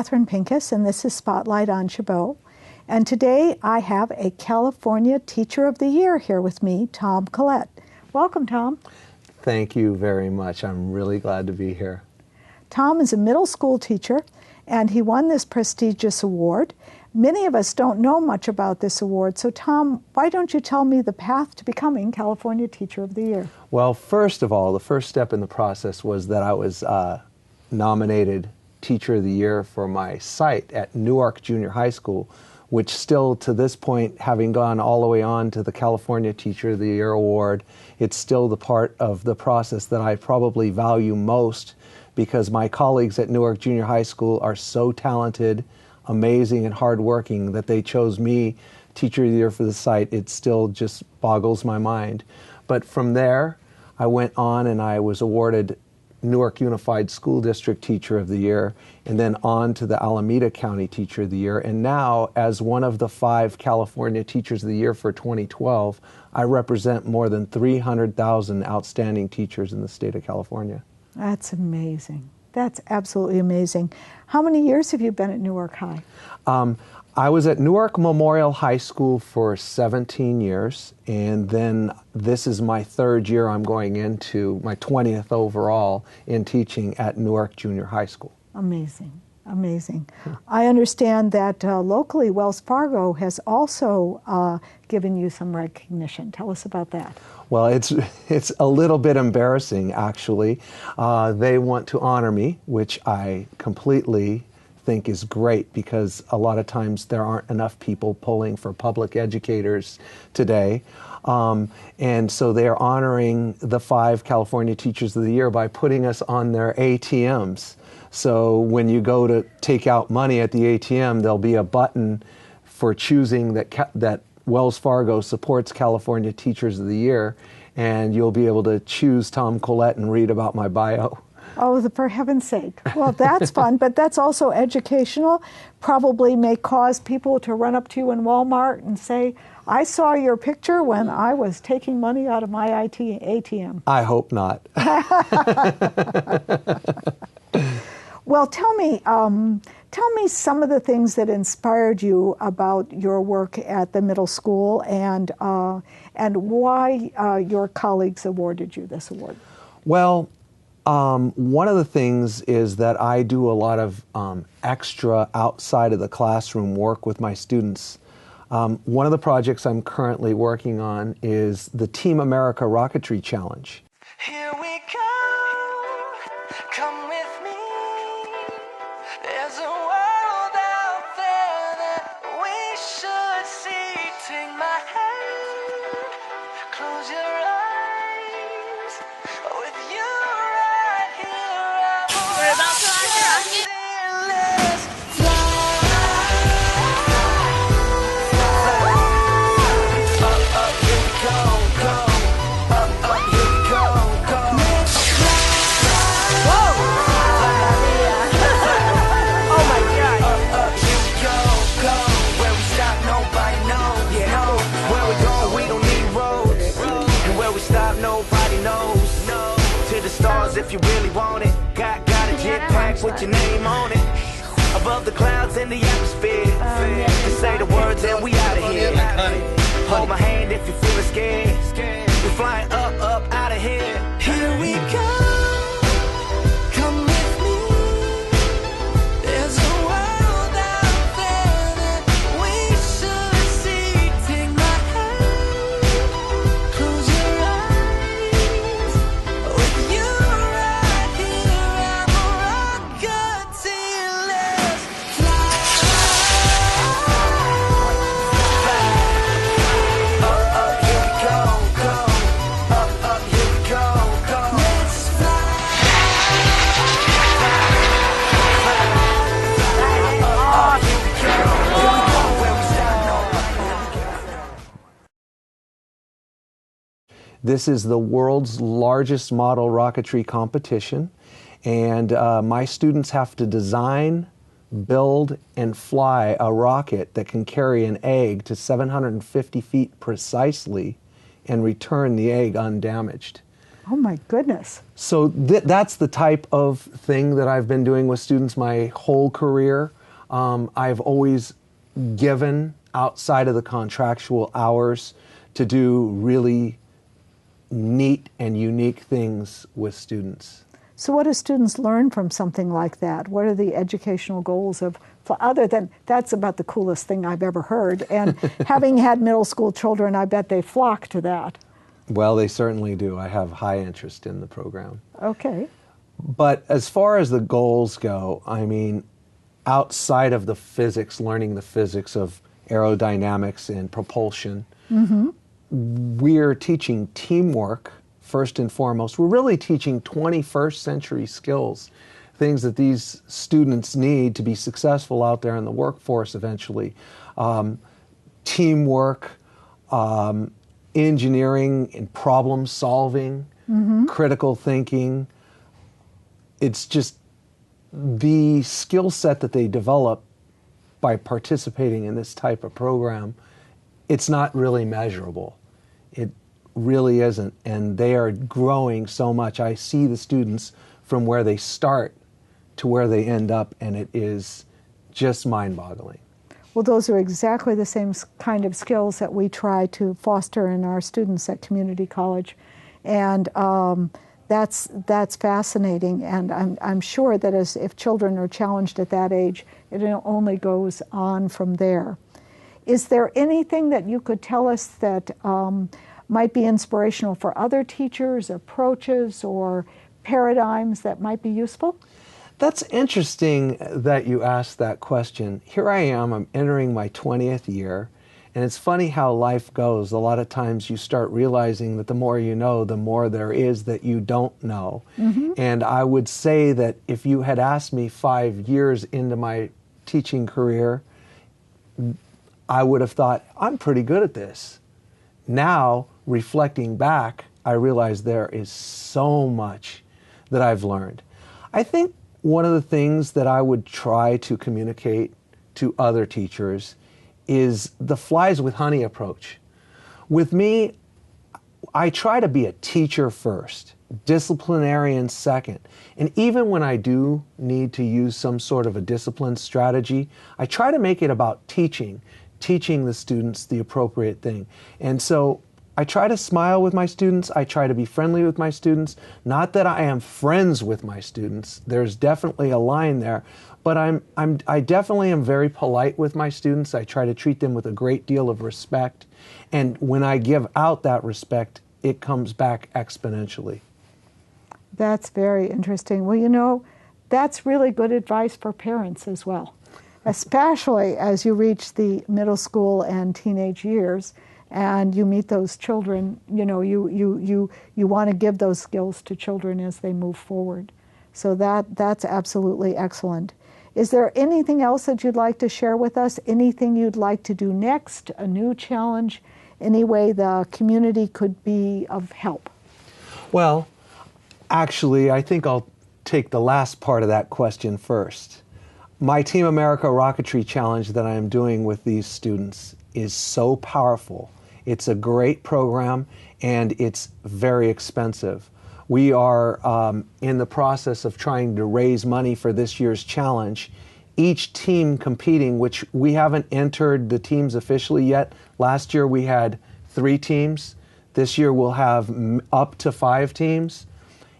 Catherine Pinkas, and this is Spotlight on Chabot. And today I have a California Teacher of the Year here with me, Tom Collett. Welcome, Tom. Thank you very much. I'm really glad to be here. Tom is a middle school teacher, and he won this prestigious award. Many of us don't know much about this award, so Tom, why don't you tell me the path to becoming California Teacher of the Year? Well, first of all, the first step in the process was that I was nominated Teacher of the Year for my site at Newark Junior High School, which still to this point, having gone all the way on to the California Teacher of the Year award, it's still the part of the process that I probably value most, because my colleagues at Newark Junior High School are so talented, amazing, and hardworking that they chose me Teacher of the Year for the site. It still just boggles my mind. But from there, I went on and I was awarded Newark Unified School District Teacher of the Year, and then on to the Alameda County Teacher of the Year. And now, as one of the 5 California Teachers of the Year for 2012, I represent more than 300,000 outstanding teachers in the state of California. That's amazing. That's absolutely amazing. How many years have you been at Newark High? I was at Newark Memorial High School for 17 years, and then this is my 3rd year I'm going into, my 20th overall in teaching at Newark Junior High School. Amazing, amazing. I understand that locally Wells Fargo has also given you some recognition. Tell us about that. Well, it's a little bit embarrassing, actually. They want to honor me, which I completely think is great, because a lot of times there aren't enough people pulling for public educators today. And so they're honoring the 5 California Teachers of the Year by putting us on their ATMs. So when you go to take out money at the ATM, there'll be a button for choosing that Wells Fargo supports California Teachers of the Year, and you'll be able to choose Tom Collett and read about my bio. Oh, for heaven's sake. Well, that's fun, but that's also educational. Probably may cause people to run up to you in Walmart and say, I saw your picture when I was taking money out of my ATM. I hope not. Well, tell me some of the things that inspired you about your work at the middle school, and why your colleagues awarded you this award. Well, one of the things is that I do a lot of extra outside of the classroom work with my students. One of the projects I'm currently working on is the Team America Rocketry Challenge. Here we go, come with me. There's a world out there that we should see. Take my hand, close your eyes. With you right here, We're about to launch a rocket. let's fly. Up, here we go, go. Up, here we go, go. Let's fly. Whoa! Oh my God. Up, here we go, go. Where we stop, nobody knows. Yeah, where we go, we don't need roads. And where we stop, nobody knows. To the stars if you really want it. Got a jetpack with your name on it. Above the clouds in the atmosphere. Just say the words and we out of here. Hold my hand if you're feeling scared. We're flying up, out of here. Here we go. Come with me. There's a world out there that we should see. Take my hand, close your eyes. With you right here, I'm a rocket till let's fly. Up, here we go, go. Up, here we go, go. Let's fly. This is the world's largest model rocketry competition, and my students have to design, build, and fly a rocket that can carry an egg to 750 feet precisely and return the egg undamaged. Oh my goodness. So that's the type of thing that I've been doing with students my whole career. I've always given outside of the contractual hours to do really neat and unique things with students. So what do students learn from something like that? What are the educational goals of, other than, that's about the coolest thing I've ever heard. And having had middle school children, I bet they flock to that. Well, they certainly do. I have high interest in the program. Okay. But as far as the goals go, I mean, outside of the physics, learning the physics of aerodynamics and propulsion, we're teaching teamwork first and foremost. We're really teaching 21st century skills, things that these students need to be successful out there in the workforce eventually. Teamwork, engineering and problem solving, critical thinking. It's just the skill set that they develop by participating in this type of program. It's not really measurable. It really isn't. And they are growing so much. I see the students from where they start to where they end up, and it is just mind-boggling. Well, those are exactly the same kind of skills that we try to foster in our students at community college. And that's fascinating. And I'm sure that if children are challenged at that age, it only goes on from there. Is there anything that you could tell us that might be inspirational for other teachers, approaches, or paradigms that might be useful? That's interesting that you asked that question. Here I am, I'm entering my 20th year, and it's funny how life goes. A lot of times you start realizing that the more you know, the more there is that you don't know. And I would say that if you had asked me 5 years into my teaching career, I would have thought, I'm pretty good at this. Now, reflecting back, I realize there is so much that I've learned. I think one of the things that I would try to communicate to other teachers is the flies with honey approach. With me, I try to be a teacher first, disciplinarian second. And even when I do need to use some sort of a discipline strategy, I try to make it about teaching the students the appropriate thing. And so I try to smile with my students. I try to be friendly with my students. Not that I am friends with my students. There's definitely a line there. But I definitely am very polite with my students. I try to treat them with a great deal of respect. And when I give out that respect, it comes back exponentially. That's very interesting. Well, you know, that's really good advice for parents as well, especially as you reach the middle school and teenage years and you meet those children. You know, you want to give those skills to children as they move forward. So that's absolutely excellent. Is there anything else that you'd like to share with us? Anything you'd like to do next? A new challenge? Any way the community could be of help? Well, actually, I think I'll take the last part of that question first. My Team America Rocketry Challenge that I am doing with these students is so powerful. It's a great program, and it's very expensive. We are in the process of trying to raise money for this year's challenge. Each team competing, which we haven't entered the teams officially yet. Last year we had 3 teams. This year we'll have up to 5 teams.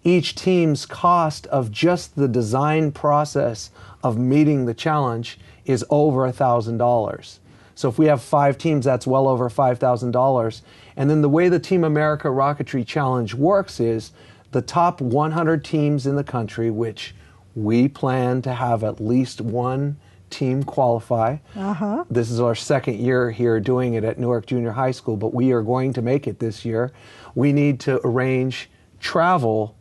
Each team's cost of just the design process of meeting the challenge is over $1,000. So if we have 5 teams, that's well over $5,000. And then the way the Team America Rocketry Challenge works is the top 100 teams in the country, which we plan to have at least 1 team qualify. This is our 2nd year here doing it at Newark Junior High School, but we are going to make it this year. We need to arrange travel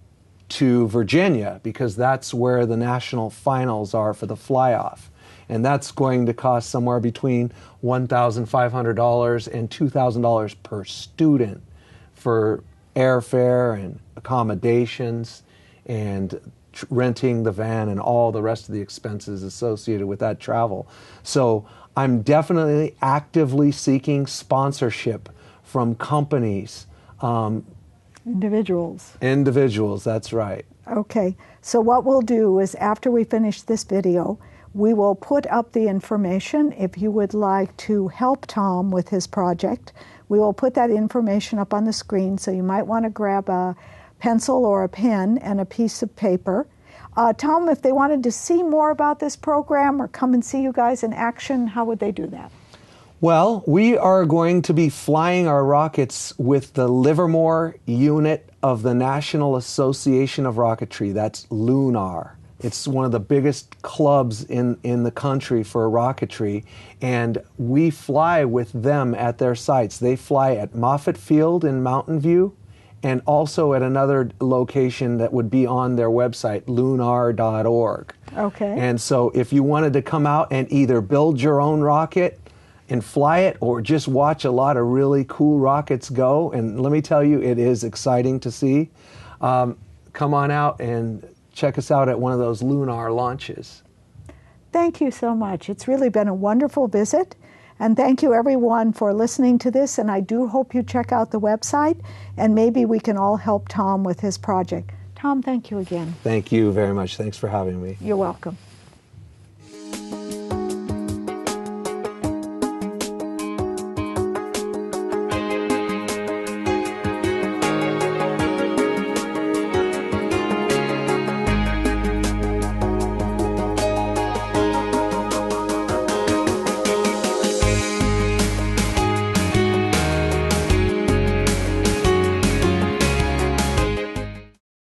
to Virginia because that's where the national finals are for the fly-off. And that's going to cost somewhere between $1,500 and $2,000 per student for airfare and accommodations and renting the van and all the rest of the expenses associated with that travel. So I'm definitely actively seeking sponsorship from companies, Individuals. Individuals, that's right. Okay, so what we'll do is after we finish this video, we will put up the information. If you would like to help Tom with his project, we will put that information up on the screen, so you might want to grab a pencil or a pen and a piece of paper. Tom, if they wanted to see more about this program or come and see you guys in action, how would they do that? Well, we are going to be flying our rockets with the Livermore unit of the National Association of Rocketry. That's LUNAR. It's one of the biggest clubs in the country for rocketry, and we fly with them at their sites. They fly at Moffett Field in Mountain View, and also at another location that would be on their website, lunar.org. Okay. And so if you wanted to come out and either build your own rocket and fly it, or just watch a lot of really cool rockets go, and let me tell you, it is exciting to see, come on out and check us out at one of those lunar launches. Thank you so much. It's really been a wonderful visit. And thank you everyone for listening to this. And I do hope you check out the website, and maybe we can all help Tom with his project. Tom, thank you again. Thank you very much. Thanks for having me. You're welcome.